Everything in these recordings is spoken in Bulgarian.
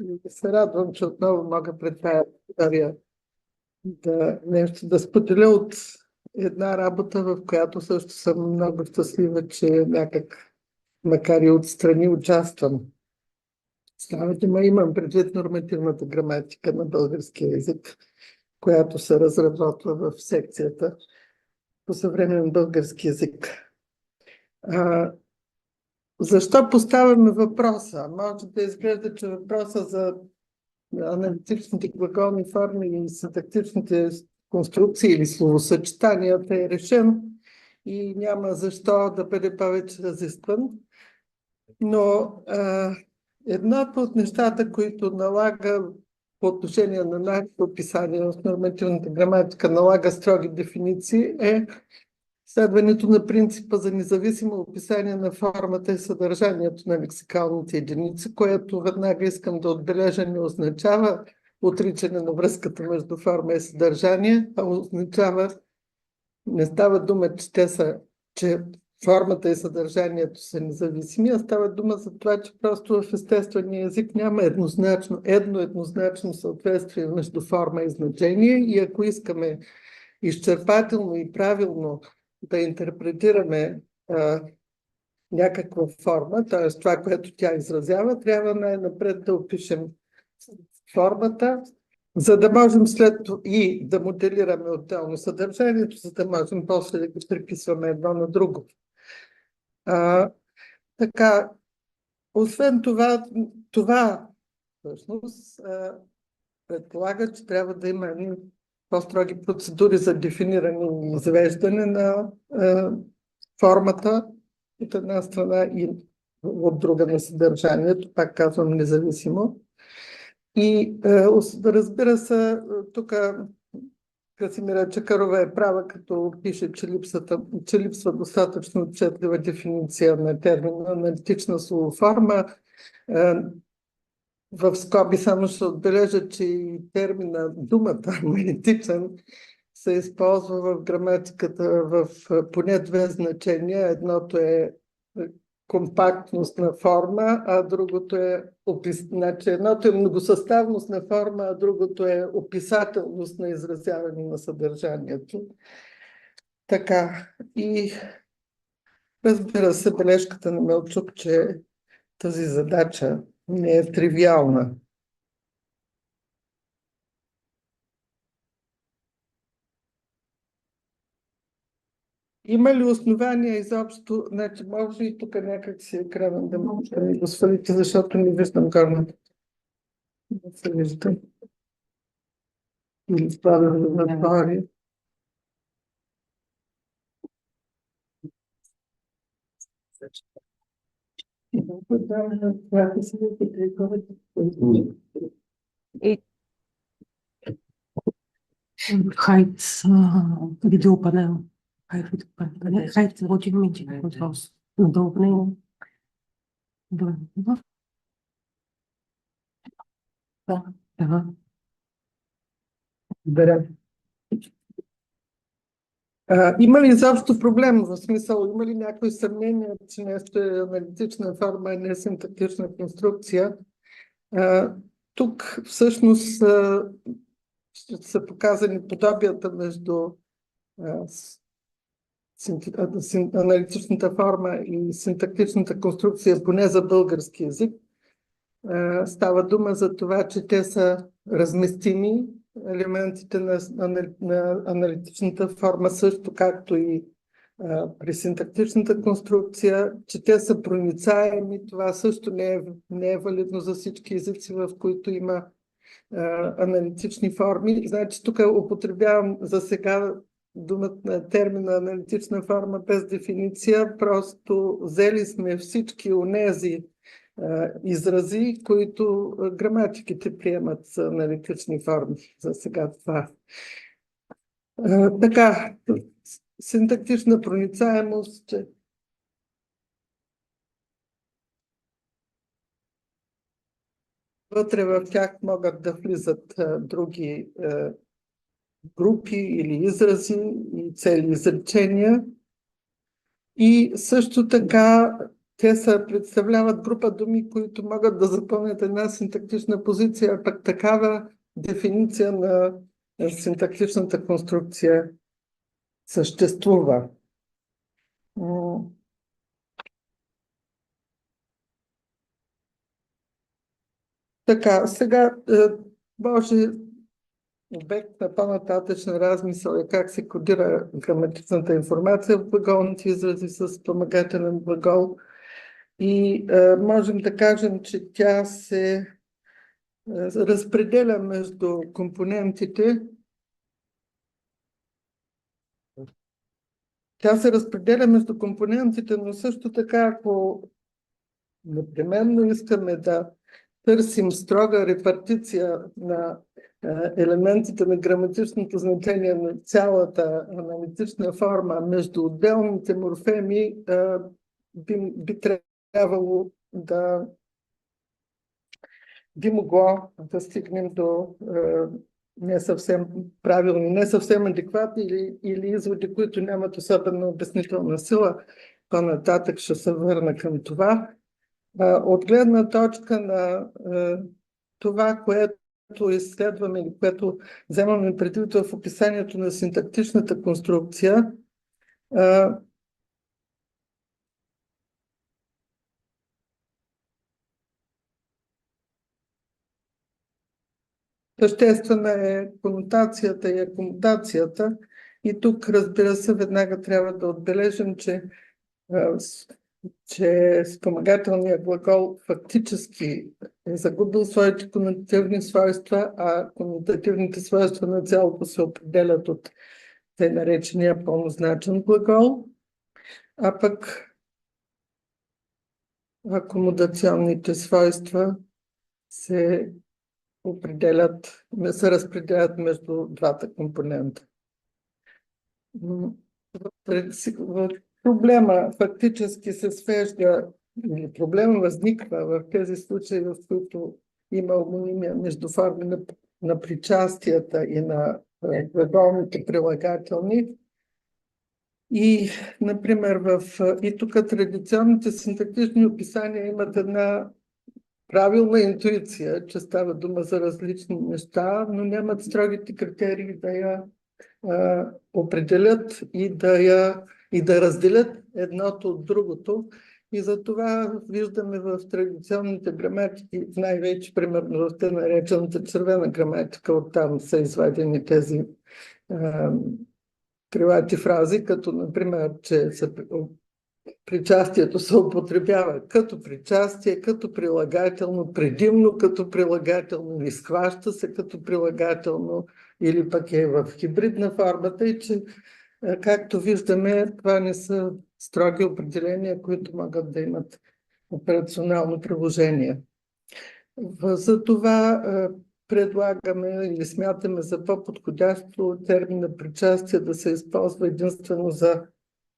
И се радвам, че отново мога пред тази аудитория да споделя от една работа, в която също съм много щастлива, че някак, макар и отстрани, участвам. Става дума, имам предвид нормативната граматика на българския език, която се разработва в секцията по съвременен български език. Защо поставяме въпроса? Може да изглежда, че въпроса за аналитичните глаголни форми и синтактичните конструкции или словосъчетанията е решен и няма защо да бъде повече разискван. Но едното от нещата, които налага по отношение на нашето описание в нормативната граматика, налага строги дефиниции, е следването на принципа за независимо описание на формата и съдържанието на лексикалните единици, което веднага искам да отбележа не означава отричане на връзката между форма и съдържание, а означава, не става дума, че формата и съдържанието са независими, а става дума за това, че просто в естествения език няма еднозначно съответствие между форма и значение и ако искаме изчерпателно и правилно да интерпретираме някаква форма, т.е. това, което тя изразява, трябва най-напред да опишем формата, за да можем след това и да моделираме отделно съдържанието, за да можем после да ги приписваме едно на друго. Така, освен това всъщност предполага, че трябва да има по-строги процедури за дефиниране и извеждане на формата от една страна и от друга на съдържанието, пак казвам независимо. И разбира се, тук Красимира Чакърова е права, като пише, че липсва достатъчно отчетлива дефиниция на термина аналитична словоформа. В скоби само ще отбележа, че и термина, думата аналитичен се използва в граматиката в поне две значения. Едното е компактност на форма, а другото е едното е многосъставност на форма, а другото е описателност на изразяване на съдържанието. Така, и разбира се, бележката на Мелчук, че тази задача не е тривиална. Има ли основания изобщо? Значи, може и тук някак си екрана да ми го свалите, защото не виждам горната. Не се вижда. Или това да натвори. Хайт видеопанел. Хайт логин контрол. Удобно. Да. Има ли изобщо проблем? В смисъл, има ли някои съмнения, че нещо е аналитична форма, а не синтактична конструкция? Тук всъщност ще са показани подобията между аналитичната форма и синтактичната конструкция, поне за български език. Става дума за това, че те са разместими, елементите на аналитичната форма, също както и при синтактичната конструкция, че те са проницаеми. Това също не е валидно за всички езици, в които има аналитични форми. Значи тук употребявам за сега думата термина аналитична форма без дефиниция, просто взели сме всички онези изрази, които граматиките приемат за аналитични форми. За сега това. Така, синтактична проницаемост, че вътре в тях могат да влизат други групи или изрази и цели изречения. И също така те представляват група думи, които могат да запълнят една синтактична позиция, а пък такава дефиниция на синтактичната конструкция съществува. Така, сега може обект на по-нататъчна размисъл е как се кодира граматичната информация в глаголните изрази с спомагателен глагол. И можем да кажем, че тя се разпределя между компонентите. Тя се разпределя между компонентите, но също така, ако непременно искаме да търсим строга репартиция на елементите на граматичното значение на цялата аналитична форма между отделните морфеми, би трябвало би могло да стигнем до не съвсем правилни, не съвсем адекватни или изводи, които нямат особена обяснителна сила. По-нататък ще се върна към това. От гледна точка на това, което изследваме или което вземаме предвид в описанието на синтактичната конструкция, съществена е конотацията и акомодацията. И тук, разбира се, веднага трябва да отбележим, че спомагателният глагол фактически е загубил своите конотативни свойства, а конотативните свойства на цялото се определят от тъй наречения пълнозначен глагол, а пък акомодационните свойства се разпределят между двата компонента. Проблема фактически се свежда, или проблема възниква в тези случаи, в които има homонимия между форми на причастията и на глаголните прилагателни. И, например, и тук традиционните синтактични описания имат една правилна интуиция, че става дума за различни неща, но нямат строгите критерии да я определят и да разделят едното от другото. И затова виждаме в традиционните граматики, най-вече примерно в те наречената червена граматика, оттам са извадени тези крилати фрази, като например, че причастието се употребява като причастие, като прилагателно, предимно като прилагателно, изхваща се като прилагателно или пък е в хибридна формата и че, както виждаме, това не са строги определения, които могат да имат операционално приложение. За това предлагаме или смятаме за по-подходящо термина причастие да се използва единствено за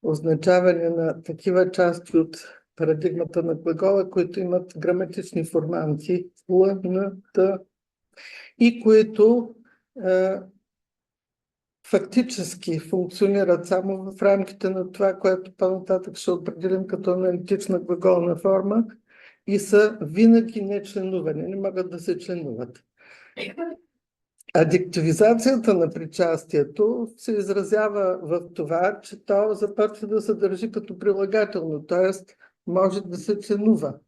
означаване на такива части от парадигмата на глагола, които имат граматични форманти Л, Н, Т и които фактически функционират само в рамките на това, което по-нататък ще определим като аналитична глаголна форма и са винаги нечленувани, не могат да се членуват. Адективизацията на причастието се изразява в това, че то започва да се държи като прилагателно, т.е. може да се членува.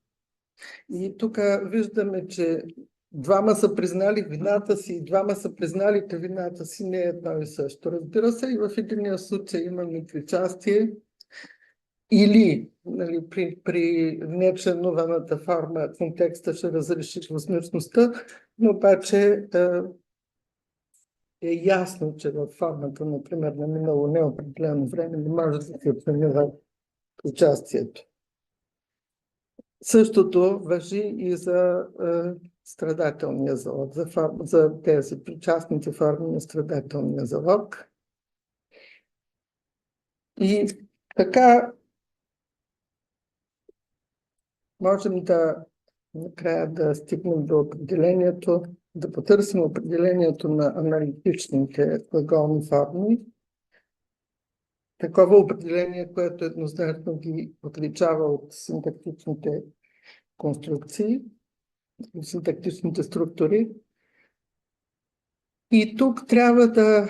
И тук виждаме, че двама са признали вината си и двама са признали, че вината си не е едно и също. Разбира се, и в единия случай имаме причастие или при нечленуваната форма контекста ще разреши двусмислеността, но обаче е ясно, че във формата, например, на минало неопределено време не може да се оценява участието. Същото важи и за страдателния залог, за тези причастните форми на страдателния залог. И така можем накрая да стигнем до определението, да потърсим определението на аналитичните глаголни форми. такова определение, което еднозначно ги отличава от синтактичните конструкции, синтактичните структури. И тук трябва да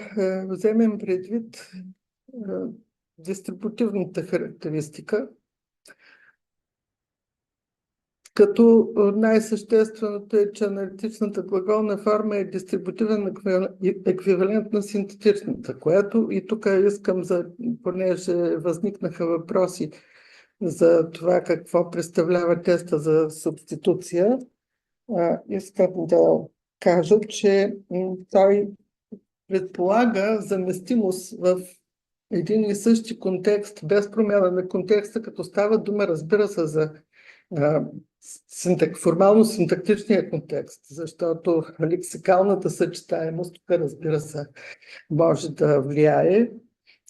вземем предвид дистрибутивната характеристика, като най-същественото е, че аналитичната глаголна форма е дистрибутивен еквивалент на синтетичната, което и тук искам, понеже възникнаха въпроси за това какво представлява теста за субституция, искам да кажа, че той предполага заместимост в един и същи контекст, без промяна на контекста, като става дума, разбира се, за формално синтактичния контекст, защото лексикалната съчетаемост тук, разбира се, може да влияе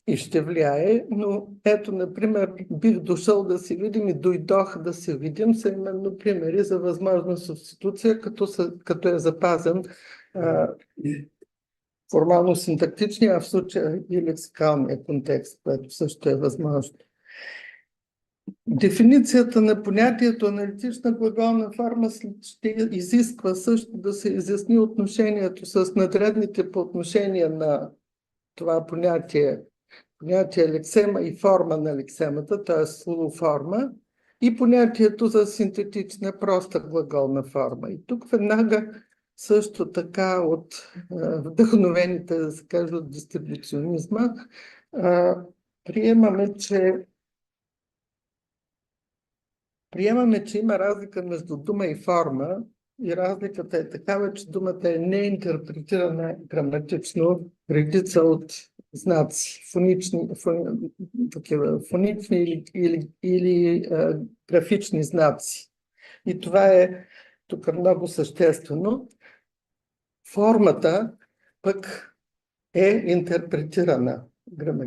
и ще влияе, но ето, например, бих дошъл да се видим и дойдох да се видим, са именно примери за възможна субституция, като е запазен формално синтактичния, а в случая и лексикалния контекст, което също е възможно. Дефиницията на понятието аналитична глаголна форма ще изисква също да се изясни отношението с надредните по отношение на това понятие лексема и форма на лексемата, т.е. словоформа, и понятието за синтетична проста глаголна форма. И тук веднага също така от вдъхновените, да се каже, от дистрибуционизма, приемаме, че има разлика между дума и форма, и разликата е такава, че думата е неинтерпретирана граматично редица от знаци, фонични или графични знаци. И това е тук много съществено. Формата пък е интерпретирана.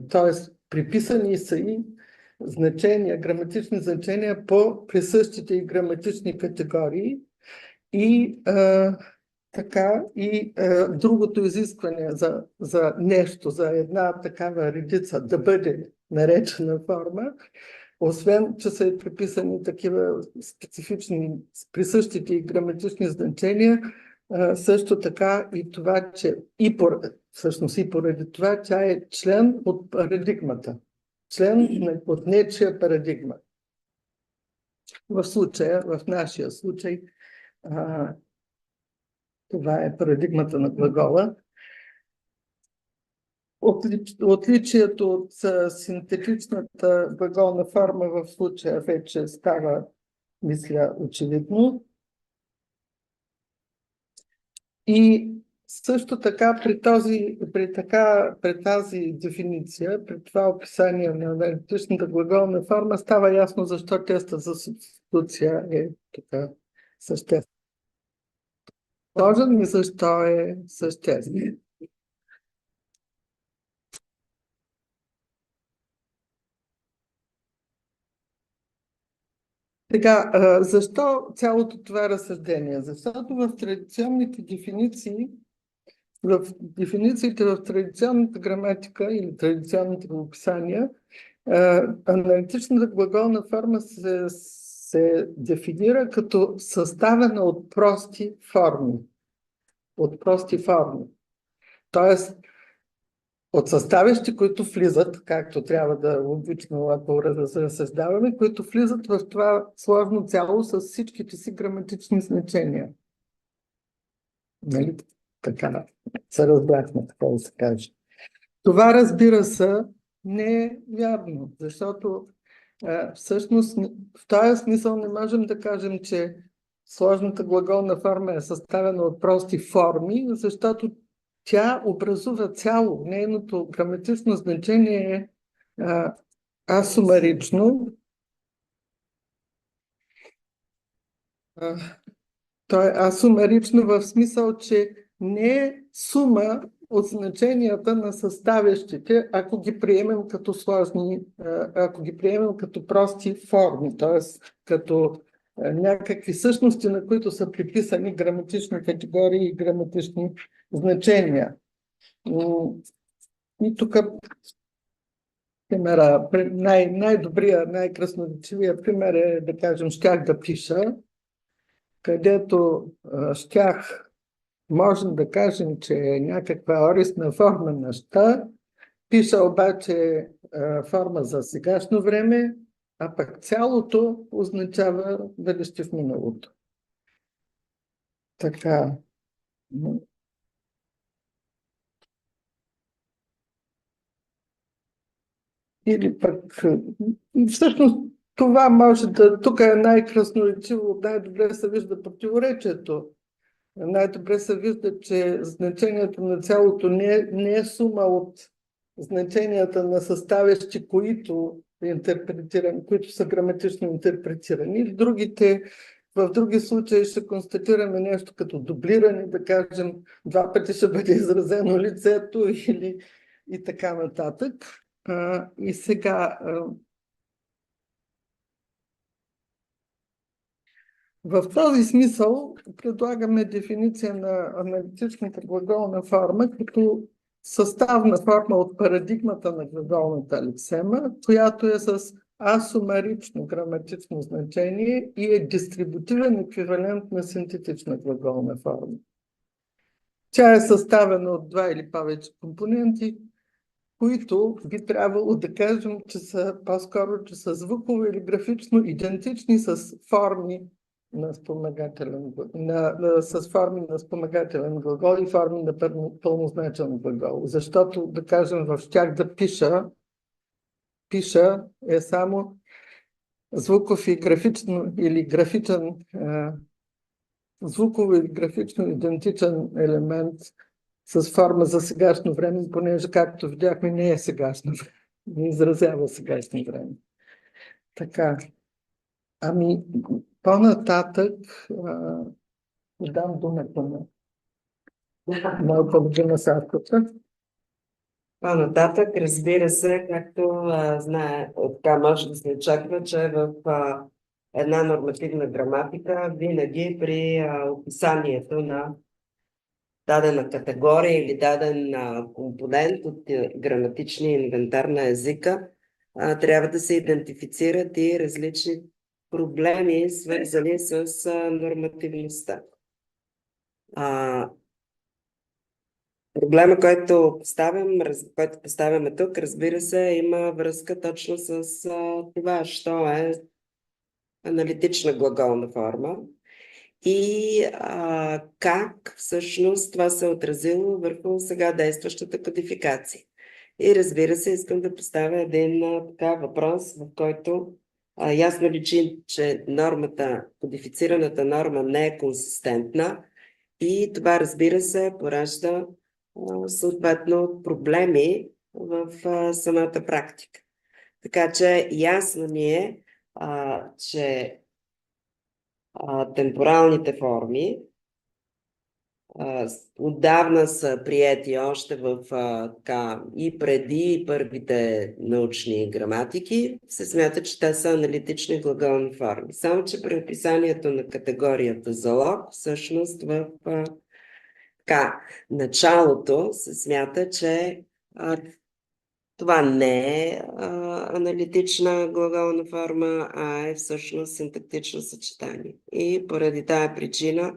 Т.е. приписани са и значения, граматични значения по присъщите и граматични категории и така и другото изискване за нещо, за една такава редица да бъде наречена форма, освен че са приписани такива специфични присъщите и граматични значения, също така и това, че всъщност и поради това, тя е член от парадигмата. Член от нечия парадигма. В нашия случай, това е парадигмата на глагола. Отличието от синтетичната глаголна форма в случая вече става, мисля, очевидно. И също така при тази дефиниция, при това описание на аналитичната глаголна форма, става ясно защо теста за субституция е така съществен. Сложен и защо е съществен. Сега, защо цялото това разсъждение? Защото в дефинициите в традиционната граматика или традиционните описания, аналитичната глаголна форма се дефинира като съставена от прости форми. Тоест, от съставящи, които влизат, както трябва да логично, ако разсъждаваме, които влизат в това сложно цяло с всичките си граматични значения. Нали? Така се разбрахме, така да се каже. Това, разбира се, не е вярно, защото всъщност в този смисъл не можем да кажем, че сложната глаголна форма е съставена от прости форми, защото тя образува цяло. Нейното граматично значение е асумарично. То е асумарично в смисъл, че не е сума от значенията на съставящите, ако ги приемем като сложни, ако ги приемем като прости форми, т.е. като някакви същности, на които са приписани граматични категории и граматични значения. И тук Примера, най-добрия, най-красноречивия пример е, да кажем, щях да пиша, където щях, можем да кажем, че е някаква орисна форма на ща, пиша обаче форма за сегашно време, а пък цялото означава бъдеще в миналото. Така. Или пък, всъщност, това може да, тук е най-красноречиво, най-добре се вижда противоречието. Най-добре се вижда, че значението на цялото не е сума от значенията на съставящи, които са граматично интерпретирани. В други случаи ще констатираме нещо като дублиране, да кажем, два пъти ще бъде изразено лицето или и така нататък. И сега, в този смисъл предлагаме дефиниция на аналитичната глаголна форма като съставна форма от парадигмата на глаголната лексема, която е с асумарично граматично значение и е дистрибутивен еквивалент на синтетична глаголна форма. Тя е съставена от два или повече компоненти, които би трябвало да кажем, че са по-скоро, че са звуково или графично идентични с форми на спомагателен глагол и форми на пълнозначен глагол. Защото, да кажем, в щях да пиша е само звуков и графично или графичен, звуково или графично идентичен елемент с форма за сегашно време, понеже, както видяхме, не е сегашно време. Не изразява сегашно време. Така. Ами, по-нататък дам думата на Павлина Савката. По-нататък, разбира се, както така може да се очаква, че в една нормативна граматика винаги при описанието на дадена категория или даден компонент от граматичния инвентар на езика трябва да се идентифицират и различни проблеми, свързани с нормативността. Проблема, който поставяме тук, разбира се, има връзка точно с това, що е аналитична глаголна форма и как всъщност това се е отразило върху сега действащата кодификация. И разбира се, искам да поставя един така въпрос, в който ясно личи, че кодифицираната норма не е консистентна и това, разбира се, поражда съответно проблеми в самата практика. Така че ясно ни е, че темпоралните форми отдавна са приети още и преди първите научни граматики, се смята, че те са аналитични глаголни форми. Само че при описанието на категорията залог, всъщност в началото се смята, че това не е аналитична глаголна форма, а е всъщност синтактично съчетание. И поради тая причина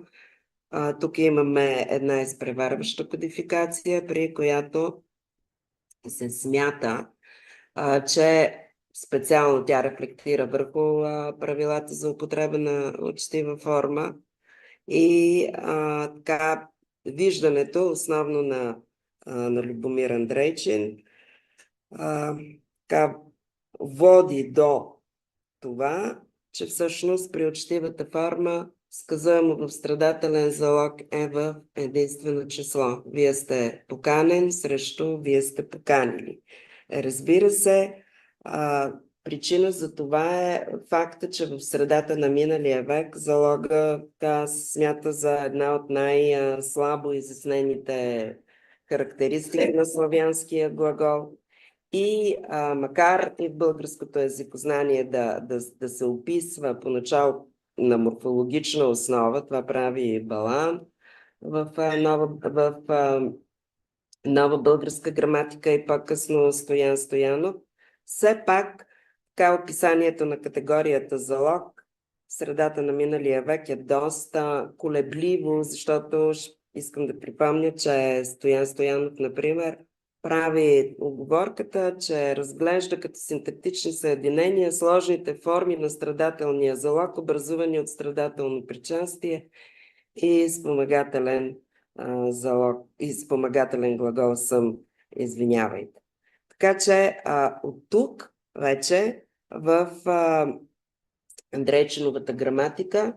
тук имаме една изпреварваща кодификация, при която се смята, че специално тя рефлектира върху правилата за употреба на учтива форма и така виждането, основно на Любомир Андрейчин, води до това, че всъщност при учтивата форма сказуемо в страдателен залог е в единствено число. Вие сте поканен срещу вие сте поканили. Разбира се, причина за това е факта, че в средата на миналия век залога смята за една от най-слабо изяснените характеристики на славянския глагол. И макар и в българското езикознание да се описва поначало на морфологична основа, това прави Балан в нова българска граматика и по-късно Стоян Стоянов, Все пак, така описанието на категорията залог в средата на миналия век е доста колебливо, защото искам да припомня, че Стоян Стоянов, например, прави уговорката, че разглежда като синтактични съединения сложните форми на страдателния залог, образувани от страдателно причастие и спомагателен залог, и спомагателен глагол съм, извинявайте. Така че от тук вече в Андрейчиновата граматика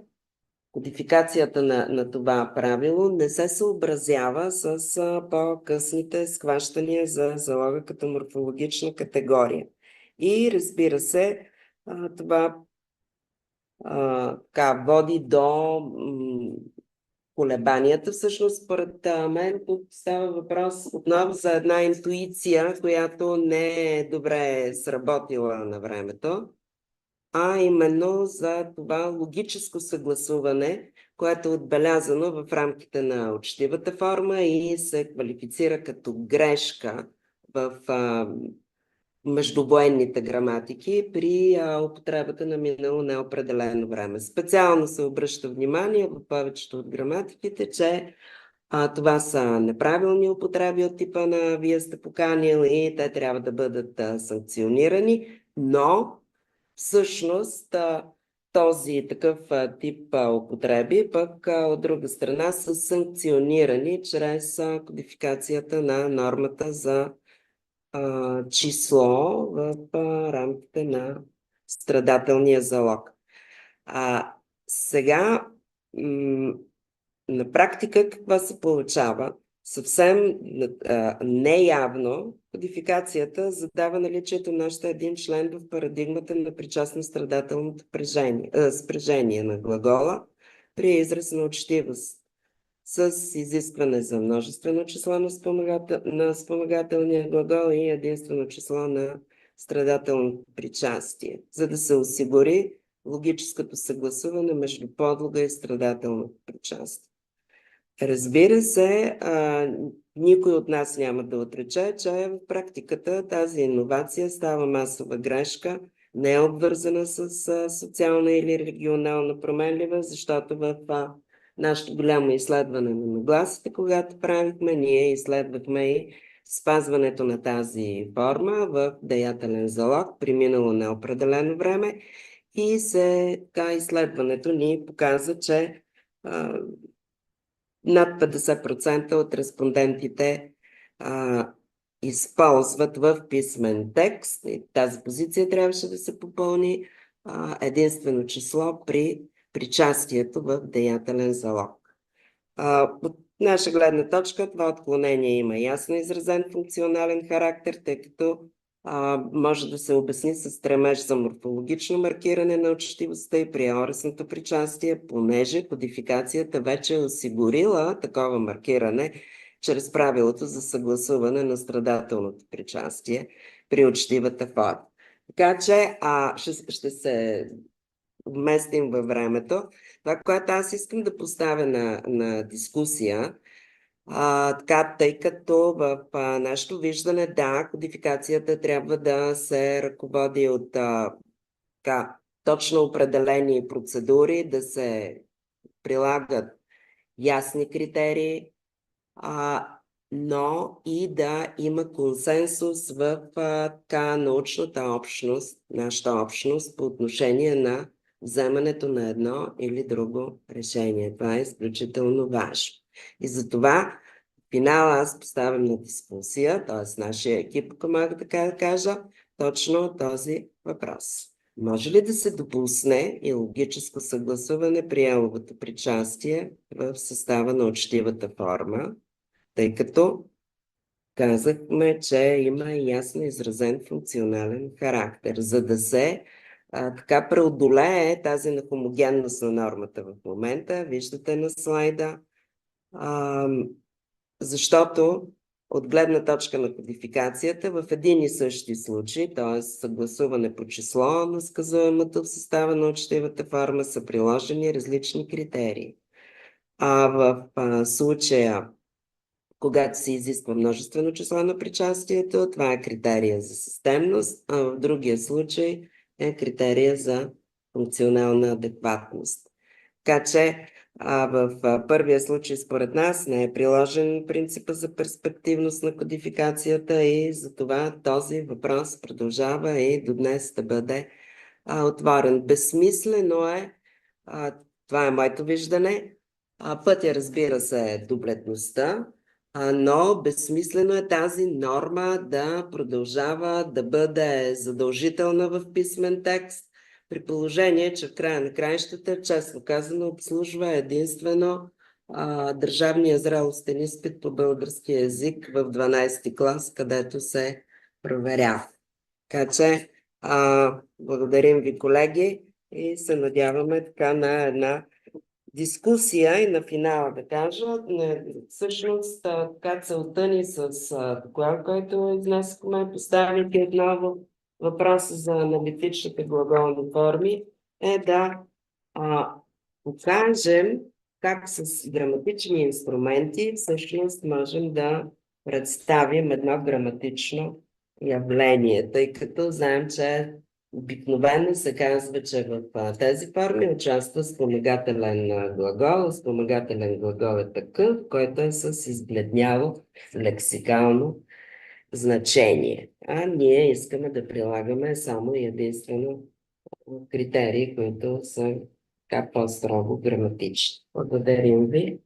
кодификацията на това правило не се съобразява с по-късните схващания за залога като морфологична категория. И разбира се, това води до колебанията. Всъщност, според мен, тук става въпрос отново за една интуиция, която не е добре сработила на времето, а именно за това логическо съгласуване, което е отбелязано в рамките на учтивата форма и се квалифицира като грешка в междувоенните граматики при употребата на минало неопределено време. Специално се обръща внимание в повечето от граматиките, че това са неправилни употреби от типа на вие сте поканили и те трябва да бъдат санкционирани, но всъщност този такъв тип употреби пък от друга страна са санкционирани чрез кодификацията на нормата за число в рамките на страдателния залог. Сега на практика какво се получава? Съвсем неявно кодификацията задава наличието на още един член в парадигмата на причастно страдателното спряжение на глагола при израз на учтивост с изискване за множествено число на спомагателния глагол и единствено число на страдателното причастие, за да се осигури логическото съгласуване между подлога и страдателното причастие. Разбира се, никой от нас няма да отрече, че в практиката тази иновация става масова грешка, не е обвързана с социална или регионална променлива, защото в нашето голямо изследване на нагласите, когато правихме, ние изследвахме и спазването на тази форма в деятелен залог при минало неопределено време и изследването ни показа, че над 50% от респондентите използват в писмен текст, и тази позиция трябваше да се попълни, единствено число при причастието в деятелен залог. От наша гледна точка това отклонение има ясно изразен функционален характер, тъй като може да се обясни с стремеж за морфологично маркиране на учтивостта и приорисното причастие, понеже кодификацията вече е осигурила такова маркиране чрез правилото за съгласуване на страдателното причастие при учтивата форма. Така че ще се вместим във времето. Това, което аз искам да поставя на дискусия, тъй като в нашето виждане, кодификацията трябва да се ръководи от точно определени процедури, да се прилагат ясни критерии, но и да има консенсус в научната общност, нашата общност по отношение на вземането на едно или друго решение. Това е изключително важно. И затова в финала аз поставям на дискусия, т.е. нашия екип, ако мога така да кажа, точно този въпрос. Може ли да се допусне и логическо съгласуване при еловото причастие в състава на учтивата форма, тъй като казахме, че има ясно изразен функционален характер, за да се така преодолее тази нехомогенност на нормата в момента. Виждате на слайда, защото от гледна точка на кодификацията в един и същи случай, т.е. съгласуване по число на сказуемото в състава на учтивата форма, са приложени различни критерии. В случая когато се изисква множествено число на причастието, това е критерия за системност, а в другия случай е критерия за функционална адекватност. Така че в първия случай според нас не е приложен принципа за перспективност на кодификацията и затова този въпрос продължава и до днес да бъде отворен. Безсмислено е, това е моето виждане, пътя, разбира се, е дублетността, но безсмислено е тази норма да продължава да бъде задължителна в писмен текст, при положение, че в края на краищата, честно казано, обслужва единствено държавния зрелостен изпит по български език в 12 клас, където се проверява. Така че благодарим ви, колеги, и се надяваме така на една дискусия и на финала да кажа. Всъщност, така целта ни с доклад, който изнесохме, поставяйки отново въпроса за аналитичните глаголни форми, е да покажем как с граматични инструменти всъщност можем да представим едно граматично явление, тъй като знаем, че обикновено се казва, че в тези форми участва спомагателен глагол. Спомагателен глагол е такъв, който е с избледняло лексикално значение. А ние искаме да прилагаме само и единствено критерии, които са така по-строго граматични. Благодарим ви.